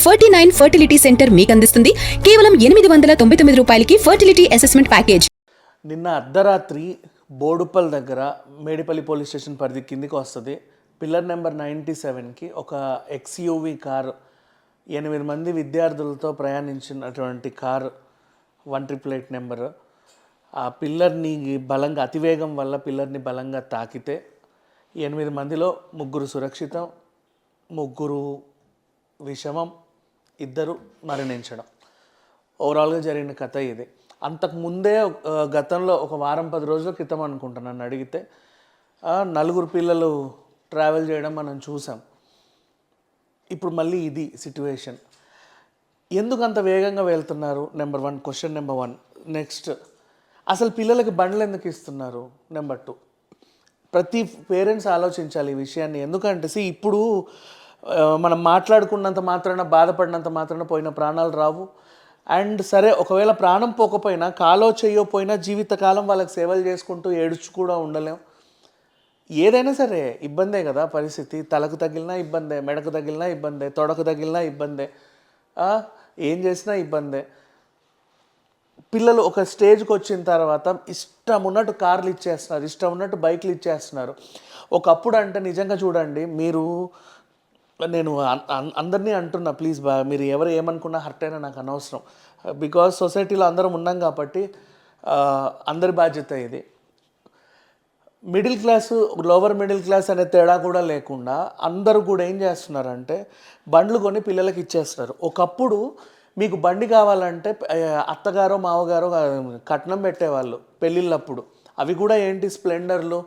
49 fertility centre మీకు అందిస్తుంది కేవలం 899 రూపాయలకి ఫర్టిలిటీ అసెస్మెంట్ ప్యాకేజ్. నిన్న అర్ధరాత్రి బోడుప్పల్ దగ్గర మేడిపల్లి పోలీస్ స్టేషన్ పరిధి కిందికి వస్తుంది. పిల్లర్ నెంబర్ 97కి ఒక ఎక్స్యూవీ కారు 8 మంది విద్యార్థులతో ప్రయాణించినటువంటి కారు 188 నెంబరు ఆ పిల్లర్ని బలంగా అతివేగం వల్ల పిల్లర్ని బలంగా తాకితే 8 మందిలో 3 సురక్షితం, 3 విషమం, 2 మరణించడం. ఓవరాల్గా జరిగిన కథ ఇది. అంతకుముందే గతంలో ఒక వారం 10 రోజుల క్రితం అనుకుంటా నన్ను అడిగితే 4 పిల్లలు ట్రావెల్ చేయడం మనం చూసాం. ఇప్పుడు మళ్ళీ ఇది సిట్యువేషన్. ఎందుకు అంత వేగంగా వెళ్తున్నారు? Question number 1. నెక్స్ట్, అసలు పిల్లలకి బండ్లు ఎందుకు ఇస్తున్నారు? నెంబర్ 2, ప్రతి పేరెంట్స్ ఆలోచించాలి ఈ విషయాన్ని. ఎందుకంటే ఇప్పుడు మనం మాట్లాడుకున్నంత మాత్రాన, బాధపడినంత మాత్రాన పోయిన ప్రాణాలు రావు. అండ్ సరే, ఒకవేళ ప్రాణం పోకపోయినా, కాలో చెయ్యో పోయినా జీవితకాలం వాళ్ళకి సేవలు చేసుకుంటూ ఏడుచు కూడా ఉండలేం. ఏదైనా సరే ఇబ్బందే కదా పరిస్థితి. తలకు తగిలినా ఇబ్బందే, మెడకు తగిలినా ఇబ్బందే, తొడకు తగిలినా ఇబ్బందే, ఏం చేసినా ఇబ్బందే. పిల్లలు ఒక స్టేజ్కి వచ్చిన తర్వాత ఇష్టం ఉన్నట్టు కార్లు ఇచ్చేస్తున్నారు, ఇష్టం ఉన్నట్టు బైక్లు ఇచ్చేస్తున్నారు. ఒకప్పుడు అంటే నిజంగా చూడండి, నేను అందరినీ అంటున్నా, ప్లీజ్ మీరు ఎవరు ఏమనుకున్నా హర్ట్ అయినా నాకు అనవసరం. బికాజ్ సొసైటీలో అందరం ఉన్నాం కాబట్టి అందరి బాధ్యత ఇది. Middle class, lower middle class అనే తేడా కూడా లేకుండా అందరూ కూడా ఏం చేస్తున్నారంటే బండ్లు కొని పిల్లలకి ఇచ్చేస్తున్నారు. ఒకప్పుడు మీకు బండి కావాలంటే అత్తగారో మావగారో కట్నం పెట్టేవాళ్ళు పెళ్ళిళ్ళప్పుడు. అవి కూడా ఏంటి, స్ప్లెండర్లు,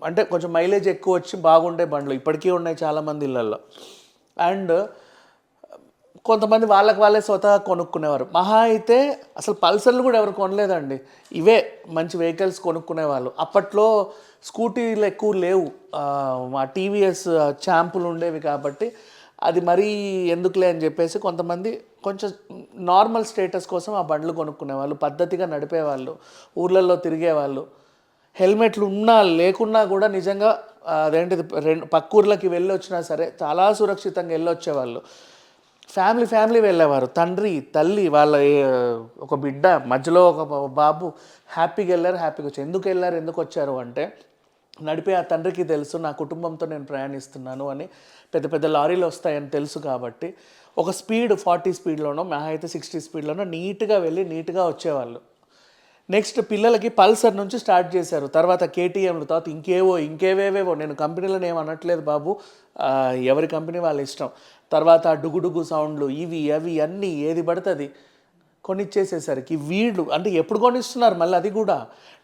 అంటే కొంచెం మైలేజ్ ఎక్కువ వచ్చి బాగుండే బండ్లు ఇప్పటికీ ఉన్నాయి చాలామంది ఇళ్ళల్లో. అండ్ కొంతమంది వాళ్ళే స్వతహా కొనుక్కునేవారు. మహా అయితే అసలు పల్సర్లు కూడా ఎవరు కొనలేదండి, ఇవే మంచి వెహికల్స్ కొనుక్కునేవాళ్ళు. అప్పట్లో స్కూటీలు ఎక్కువ లేవు, మా టీవీఎస్ ఛాంపులు ఉండేవి కాబట్టి అది మరీ ఎందుకులే అని చెప్పేసి కొంతమంది కొంచెం నార్మల్ స్టేటస్ కోసం ఆ బండ్లు కొనుక్కునేవాళ్ళు, పద్ధతిగా నడిపేవాళ్ళు, ఊర్లలో తిరిగేవాళ్ళు. హెల్మెట్లు ఉన్నా లేకున్నా కూడా నిజంగా అదేంటిది పక్క ఊర్లకి వెళ్ళి వచ్చినా సరే చాలా సురక్షితంగా వెళ్ళొచ్చేవాళ్ళు. ఫ్యామిలీ వెళ్ళేవారు, తండ్రి తల్లి వాళ్ళ ఒక బిడ్డ మధ్యలో ఒక బాబు హ్యాపీగా వెళ్ళారు, హ్యాపీగా వచ్చారు. ఎందుకు వచ్చారు అంటే నడిపే ఆ తండ్రికి తెలుసు నా కుటుంబంతో నేను ప్రయాణిస్తున్నాను అని. పెద్ద పెద్ద లారీలు వస్తాయని తెలుసు కాబట్టి ఒక స్పీడ్ 40 స్పీడ్లోనో మహా అయితే 60 స్పీడ్లోనో నీట్గా వెళ్ళి నీట్గా వచ్చేవాళ్ళు. నెక్స్ట్ పిల్లలకి పల్సర్ నుంచి స్టార్ట్ చేశారు, తర్వాత కేటీఎంలు, తర్వాత ఇంకేవేవేవో. నేను కంపెనీలను ఏమనట్లేదు బాబు, ఎవరి కంపెనీ వాళ్ళ ఇష్టం. తర్వాత డుగుడుగు సౌండ్లు, ఇవి అవి అన్నీ ఏది పడుతుంది కొనిచ్చేసేసరికి వీళ్ళు అంటే ఎప్పుడు కొనిస్తున్నారు మళ్ళీ అది కూడా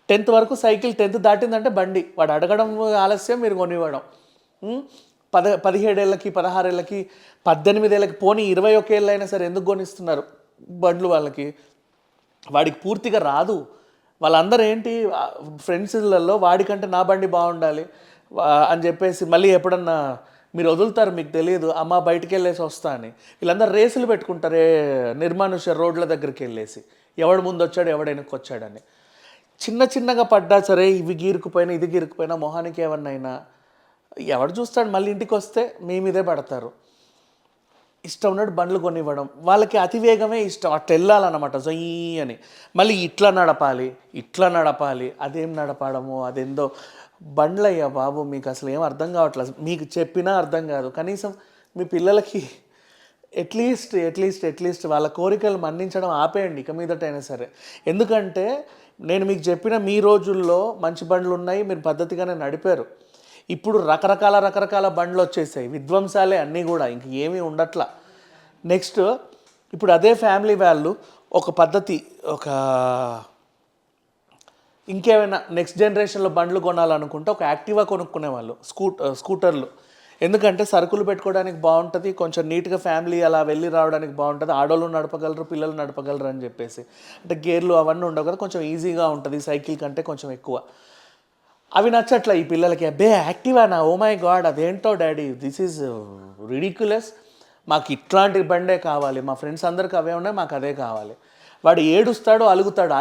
10th వరకు సైకిల్, 10th దాటిందంటే బండి వాడు అడగడం ఆలస్యం, మీరు కొనివ్వడం. 17 ఏళ్ళకి 16 ఏళ్ళకి 18 ఏళ్ళకి పోనీ 21 ఏళ్ళు అయినా సరే ఎందుకు కొనిస్తున్నారు బండ్లు వాళ్ళకి? వాడికి పూర్తిగా రాదు. వాళ్ళందరూ ఏంటి ఫ్రెండ్స్లలో వాడికంటే నా బండి బాగుండాలి అని చెప్పేసి మళ్ళీ ఎప్పుడన్నా మీరు వదులుతారు, మీకు తెలియదు, అమ్మ బయటికి వెళ్ళేసి వస్తా అని. వీళ్ళందరూ రేసులు పెట్టుకుంటారే నిర్మానుష రోడ్ల దగ్గరికి వెళ్ళేసి, ఎవడు ముందు వచ్చాడు ఎవడు వెనక్కి వచ్చాడని. చిన్నగా పడ్డా సరే ఇవి గీరుకుపోయినా ఇది గీరుకుపోయినా మొహానికి ఏమన్నైనా ఎవడు చూస్తాడు, మళ్ళీ ఇంటికి వస్తే మీ మీదే పడతారు. ఇష్టం ఉన్నట్టు బండ్లు కొనివ్వడం, వాళ్ళకి అతివేగమే ఇష్టం, అట్లా వెళ్ళాలన్నమాట జొయ్యి అని. మళ్ళీ ఇట్లా నడపాలి, అదేం నడపడము, అదేందో బండ్లయ్యా బాబు. మీకు అసలు ఏం అర్థం కావట్లేదు, మీకు చెప్పినా అర్థం కాదు. కనీసం మీ పిల్లలకి అట్లీస్ట్ వాళ్ళ కోరికలు మన్నించడం ఆపేయండి ఇక మీదటైనా సరే. ఎందుకంటే నేను మీకు చెప్పిన మీ రోజుల్లో మంచి బండ్లు ఉన్నాయి, మీరు పద్ధతిగానే నడిపారు. ఇప్పుడు రకరకాల బండ్లు వచ్చేసాయి, విధ్వంసాలే అన్నీ కూడా, ఇంక ఏమీ ఉండట్లా. నెక్స్ట్, ఇప్పుడు అదే ఫ్యామిలీ వాళ్ళు ఒక పద్ధతి, ఇంకేమైనా నెక్స్ట్ జనరేషన్లో బండ్లు కొనాలనుకుంటే ఒక యాక్టివా కొనుక్కునేవాళ్ళు, స్కూటర్లు. ఎందుకంటే సరుకులు పెట్టుకోవడానికి బాగుంటుంది, కొంచెం నీట్గా ఫ్యామిలీ అలా వెళ్ళి రావడానికి బాగుంటుంది, ఆడోళ్ళు నడపగలరు, పిల్లలు నడపగలరు అని చెప్పేసి. అంటే గేర్లు అవన్నీ ఉండవు కదా, కొంచెం ఈజీగా ఉంటుంది సైకిల్ కంటే కొంచెం ఎక్కువ. అవి నచ్చట్లే ఈ పిల్లలకి. యాక్టివానా, ఓ మై గాడ్, అదేంటో డాడీ, దిస్ ఈజ్ రిడిక్యులస్, మాకు ఇట్లాంటి బండే కావాలి, మా ఫ్రెండ్స్ అందరికి అవే ఉన్నాయి, మాకు అదే కావాలి. వాడు ఏడుస్తాడు,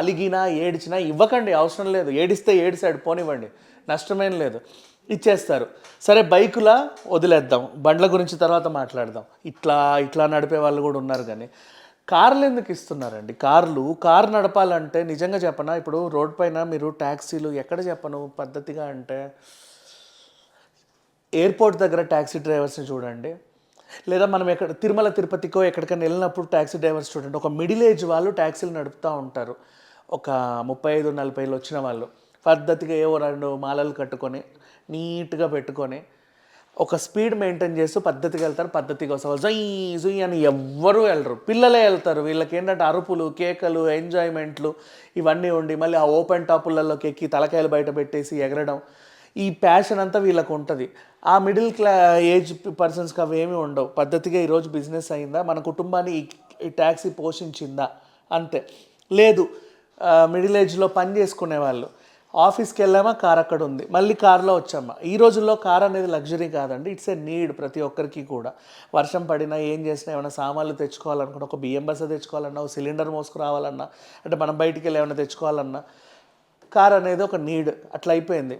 అలిగినా ఏడిచినా ఇవ్వకండి, అవసరం లేదు. ఏడిస్తే ఏడిసాడు పోనివ్వండి, నష్టమేం లేదు. ఇచ్చేస్తారు. సరే బైకులా వదిలేద్దాం, బండ్ల గురించి తర్వాత మాట్లాడదాం. ఇట్లా ఇట్లా నడిపే వాళ్ళు కూడా ఉన్నారు. కానీ కార్లు ఎందుకు ఇస్తున్నారండి? కారు నడపాలంటే నిజంగా చెప్పనా, ఇప్పుడు రోడ్ పైన మీరు ట్యాక్సీలు ఎక్కడ చెప్పను పద్ధతిగా అంటే, ఎయిర్పోర్ట్ దగ్గర ట్యాక్సీ డ్రైవర్స్ని చూడండి, లేదా మనం ఎక్కడ తిరుమల తిరుపతికో ఎక్కడికైనా వెళ్ళినప్పుడు ట్యాక్సీ డ్రైవర్స్ చూడండి. ఒక మిడిల్ ఏజ్ వాళ్ళు ట్యాక్సీలు నడుపుతూ ఉంటారు. ఒక 35-40 వచ్చిన వాళ్ళు పద్ధతిగా ఏవో 2 మాలలు కట్టుకొని నీట్గా పెట్టుకొని ఒక స్పీడ్ మెయింటైన్ చేస్తూ పద్ధతిగా వెళ్తారు, పద్ధతిగా వస్తారు. జై జుయ్ అని ఎవ్వరూ వెళ్ళరు, పిల్లలే వెళ్తారు. వీళ్ళకి ఏంటంటే అరుపులు, కేకలు, ఎంజాయ్మెంట్లు ఇవన్నీ ఉండి మళ్ళీ ఆ ఓపెన్ టాపులలోకి ఎక్కి తలకాయలు బయట పెట్టేసి ఎగరడం, ఈ ప్యాషన్ అంతా వీళ్ళకు ఉంటుంది. ఆ మిడిల్ ఏజ్ పర్సన్స్కి అవి ఏమీ ఉండవు. పద్ధతిగా ఈరోజు బిజినెస్ అయిందా, మన కుటుంబాన్ని ఈ ట్యాక్సీ పోషించిందా, అంతే. లేదు మిడిల్ ఏజ్లో పని చేసుకునే వాళ్ళు, ఆఫీస్కి వెళ్ళామా కార్ అక్కడ ఉంది, మళ్ళీ కార్లో వచ్చామా. ఈ రోజుల్లో కార్ అనేది లగ్జరీ కాదండి, ఇట్స్ ఏ నీడ్ ప్రతి ఒక్కరికి కూడా. వర్షం పడినా ఏం చేసినా, ఏమైనా సామాన్లు తెచ్చుకోవాలనుకుంటే, ఒక బియ్యం బస్సు తెచ్చుకోవాలన్నా, ఒక సిలిండర్ మోసుకురావాలన్నా, అంటే మనం బయటికి వెళ్ళి ఏమైనా తెచ్చుకోవాలన్నా కార్ అనేది ఒక నీడ్. అట్లా అయిపోయింది.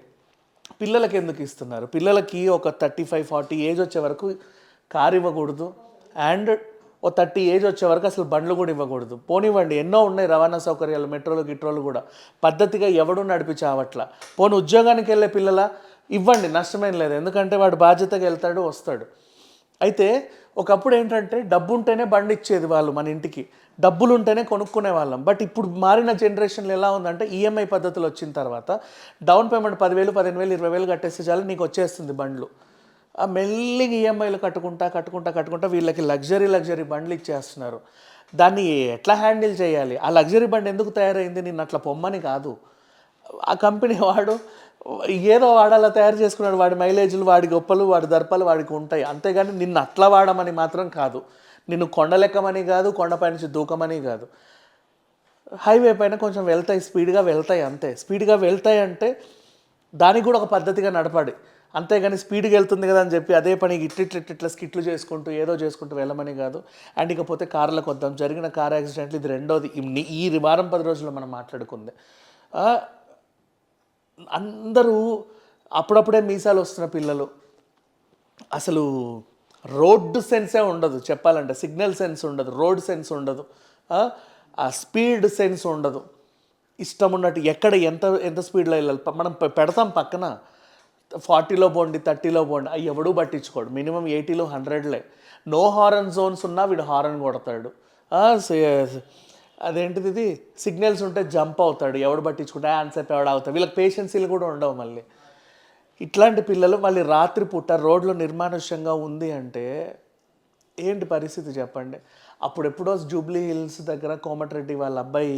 పిల్లలకి ఎందుకు ఇస్తున్నారు? పిల్లలకి ఒక 35-40 ఏజ్ వచ్చే వరకు కారు ఇవ్వకూడదు, అండ్ ఓ 30 ఏజ్ వచ్చే వరకు అసలు బండ్లు కూడా ఇవ్వకూడదు. పోనివ్వండి, ఎన్నో ఉన్నాయి రవాణా సౌకర్యాలు, మెట్రోలు గిట్రోలు కూడా పద్ధతిగా ఎవడు నడిపించావట్లా. పోనీ ఉద్యోగానికి వెళ్ళే పిల్లల ఇవ్వండి, నష్టమేం లేదు, ఎందుకంటే వాడు బాధ్యతగా వెళ్తాడు వస్తాడు. అయితే ఒకప్పుడు ఏంటంటే డబ్బు ఉంటేనే బండి ఇచ్చేది వాళ్ళు మన ఇంటికి, డబ్బులు ఉంటేనే కొనుక్కునే వాళ్ళం. బట్ ఇప్పుడు మారిన జనరేషన్లో ఎలా ఉందంటే ఈఎంఐ పద్ధతులు వచ్చిన తర్వాత డౌన్ పేమెంట్ 10,000, 15,000, 20,000 కట్టేస్తే చాలు నీకు వచ్చేస్తుంది బండ్లు. ఆ మెల్లిగా ఈఎంఐలు కట్టుకుంటా వీళ్ళకి లగ్జరీ బండ్లు ఇచ్చేస్తున్నారు. దాన్ని ఎట్లా హ్యాండిల్ చేయాలి? ఆ లగ్జరీ బండి ఎందుకు తయారైంది? నిన్ను అట్లా పొమ్మని కాదు. ఆ కంపెనీ వాడు ఏదో వాడాలా తయారు చేసుకున్నాడు, వాడి మైలేజీలు, వాడి గొప్పలు, వాడి దర్పాలు వాడికి ఉంటాయి. అంతేగాని నిన్ను అట్లా వాడమని మాత్రం కాదు, నిన్ను కొండలెక్కమని కాదు, కొండపై నుంచి దూకమని కాదు. హైవే పైన కొంచెం వెళ్తాయి, స్పీడ్గా వెళ్తాయి, అంతే. స్పీడ్గా వెళ్తాయి అంటే దానికి కూడా ఒక పద్ధతిగా నడపాలి. అంతేగాని స్పీడ్గా వెళ్తుంది కదా అని చెప్పి అదే పని ఇట్లా స్కిట్లు చేసుకుంటూ ఏదో చేసుకుంటూ వెళ్ళమని కాదు. అండ్ ఇకపోతే కార్లకు వద్దాం. జరిగిన కార్ యాక్సిడెంట్లు ఇది రెండోది. ఈ వారం 10 రోజుల్లో మనం మాట్లాడుకుంది. అందరూ అప్పుడప్పుడే మీసాలు వస్తున్న పిల్లలు, అసలు రోడ్డు సెన్సే ఉండదు చెప్పాలంటే, సిగ్నల్ సెన్స్ ఉండదు, రోడ్ సెన్స్ ఉండదు, ఆ స్పీడ్ సెన్స్ ఉండదు. ఇష్టం ఉన్నట్టు ఎక్కడ ఎంత స్పీడ్లో వెళ్ళాలి మనం పెడతాం పక్కన. 40లో పోండి, 30లో పోండి, అవి ఎవడూ పట్టించుకోడు. మినిమం 80లో 100లే. నో హారన్ జోన్స్ ఉన్నా వీడు హారన్ కొడతాడు. అదేంటిది ఇది సిగ్నల్స్ ఉంటే జంప్ అవుతాడు, ఎవడు పట్టించుకుంటే ఆన్సర్ ఎవడు అవుతాడు. వీళ్ళకి పేషెన్సీలు కూడా ఉండవు. మళ్ళీ ఇట్లాంటి పిల్లలు మళ్ళీ రాత్రిపూట రోడ్లో నిర్మానుష్యంగా ఉంది అంటే ఏంటి పరిస్థితి చెప్పండి. అప్పుడెప్పుడో జూబ్లీ హిల్స్ దగ్గర కోమటిరెడ్డి వాళ్ళ అబ్బాయి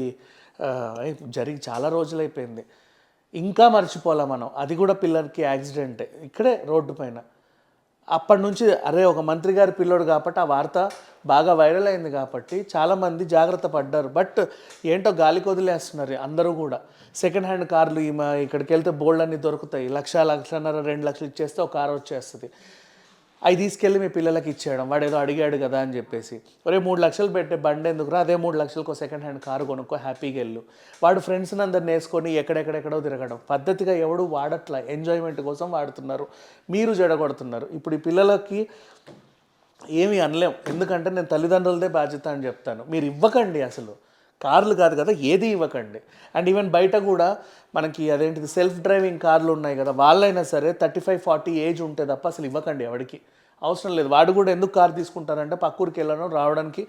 జరిగి చాలా రోజులైపోయింది, ఇంకా మర్చిపోలే మనం. అది కూడా పిల్లలకి యాక్సిడెంటే ఇక్కడే రోడ్డు పైన. అప్పటి నుంచి అరే ఒక మంత్రి గారి పిల్లోడు కాబట్టి ఆ వార్త బాగా వైరల్ అయింది కాబట్టి చాలామంది జాగ్రత్త పడ్డారు. బట్ ఏంటో గాలికి వదిలేస్తున్నారు అందరూ కూడా. సెకండ్ హ్యాండ్ కార్లు ఇక్కడికి వెళ్తే బోల్డ్ అన్నీ దొరుకుతాయి. 1,00,000, 2 లక్షలు ఇచ్చేస్తే ఒక కారు వచ్చేస్తుంది. అవి తీసుకెళ్ళి మీ పిల్లలకి ఇచ్చేయడం, వాడు ఏదో అడిగాడు కదా అని చెప్పేసి. ఒరే 3 లక్షలు పెట్టే బండి ఎందుకురా, అదే 3 లక్షలకు సెకండ్ హ్యాండ్ కారు కొనుక్కో, హ్యాపీగా వెళ్ళు. వాడు ఫ్రెండ్స్ని అందరిని వేసుకొని ఎక్కడెక్కడెక్కడో తిరగడం. పద్ధతిగా ఎవడు వాడట్లా, ఎంజాయ్మెంట్ కోసం వాడుతున్నారు, మీరు జడగొడుతున్నారు. ఇప్పుడు ఈ పిల్లలకి ఏమీ అనలేం, ఎందుకంటే నేను తల్లిదండ్రులదే బాధ్యత అని చెప్తాను. మీరు ఇవ్వకండి, అసలు కార్లు కాదు కదా ఏది ఇవ్వకండి. అండ్ ఈవెన్ బయట కూడా మనకి అదేంటిది సెల్ఫ్ డ్రైవింగ్ కార్లు ఉన్నాయి కదా, వాళ్ళైనా సరే 35-40 ఏజ్ ఉంటే తప్ప అసలు ఇవ్వకండి ఎవరికి, అవసరం లేదు. వాడు కూడా ఎందుకు కారు తీసుకుంటారంటే పక్కూరికి వెళ్ళడం రావడానికి,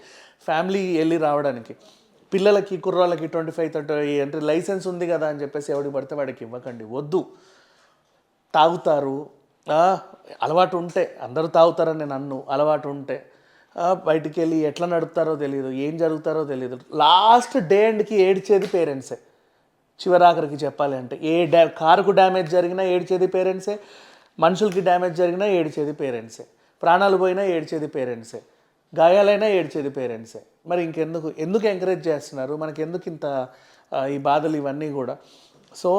ఫ్యామిలీ వెళ్ళి రావడానికి. పిల్లలకి కుర్రాళ్ళకి 25-30 అంటే లైసెన్స్ ఉంది కదా అని చెప్పేసి ఎవడికి పడితే వాడికి ఇవ్వకండి. వద్దు, తాగుతారు. అలవాటు ఉంటే అందరూ తాగుతారని నేను అన్ను, అలవాటు ఉంటే బయటికి వెళ్ళి ఎట్లా నడుపుతారో తెలియదు, ఏం జరుగుతారో తెలియదు. Last day ఎండ్కి ఏడ్చేది పేరెంట్సే. చివరాఖరికి చెప్పాలి అంటే కారుకు డ్యామేజ్ జరిగినా ఏడ్చేది పేరెంట్సే, మనుషులకి డ్యామేజ్ జరిగినా ఏడ్చేది పేరెంట్సే, ప్రాణాలు పోయినా ఏడ్చేది పేరెంట్సే, గాయాలైనా ఏడ్చేది పేరెంట్సే. మరి ఎందుకు ఎంకరేజ్ చేస్తున్నారు? మనకి ఎందుకు ఇంత ఈ బాధలు ఇవన్నీ కూడా? సో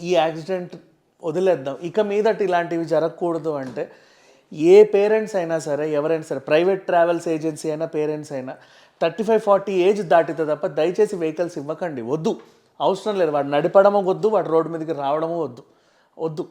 ఈ యాక్సిడెంట్ వదిలేద్దాం. ఇక మీదట ఇలాంటివి జరగకూడదు అంటే ఏ పేరెంట్స్ అయినా సరే, ఎవరైనా సరే, ప్రైవేట్ ట్రావెల్స్ ఏజెన్సీ అయినా, పేరెంట్స్ అయినా 35-40 ఏజ్ దాటితే తప్ప దయచేసి వెహికల్స్ ఇవ్వకండి. వద్దు, అవసరం లేదు. వాడు నడపడము వద్దు, వాడు రోడ్డు మీదకి రావడము వద్దు.